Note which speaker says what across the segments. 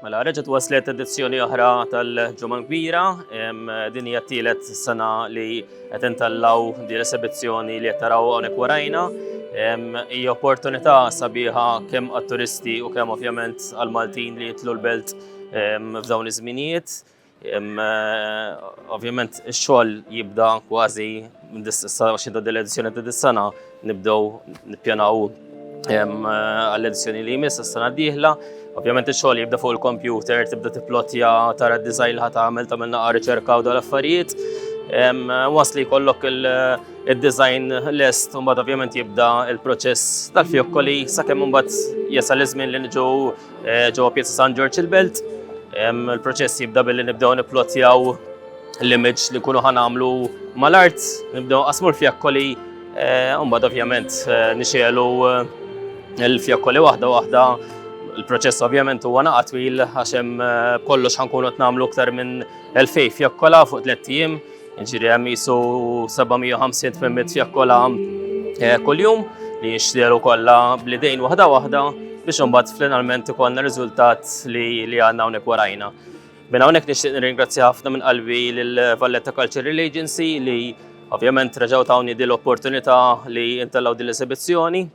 Speaker 1: Mela, reġgħet waslet edizzjoni oħra tal-Ġumma Kbira, din hija t-tielet sena li qed intellaw din l-esibizzjoni li qed taraw hawnhekk warajna. Hija opportunità sabiħa kemm għat-turisti u kemm ovvjament għall-Maltin li jitlu l-belt f'dawn iż-żminijiet. Ovvjament ix-xogħol jibda kważi sa l-edizzjoni ta' dis-sena nibdew nippjanaw għall-edizzjoni li jmiss is-sena d-dieħla. Ovvjament ix-xogħol jibda fuq il-computer, tibda tipplotja tara d-design li ħad tagħmel tagħmilna riċerka u dawn l-affarijiet. Wasli jkollok il-design lest u mbagħad ovvjament jibda il-proċess tal-fjokkoli sakemm imbagħad jasal iż-żmien li niġu ġewwa Pjazza San George il-Belt. Il-proċess jibda billi nibdew nipplotjaw l-image li nkunu ħanamlu mal-art, nibdew qasmu l-fjokkoli u mbagħad ovvjament nixxielu l-fjokkoli waħda waħda. Il-proċess ovvjament huwa naqa' twil għax hemm kollox ħankunu qed nagħmlu aktar minn 2000 fjokkola fuq 3 ijiem, jiġifieri hemm qisu 750-800 fjokkola kuljum li jinxtieru kollha bl-idejn waħda waħda biex imbagħad finalment ikollna riżultat li għandna hawnhekk warajna. Minn hawnhekk nixtieq nirringrazzja ħafna minn qalbi lil Valletta Cultural Agency li ovvjament reġgħu tawni din l-opportunità li intellaw din l-esibizzjoni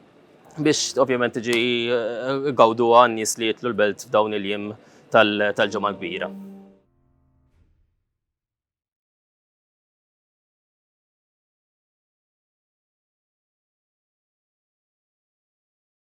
Speaker 1: biex ovvjament tiġi gawduha n-nies li jitlu l-belt f'dawn il-jiem tal-Ġumma Kbira.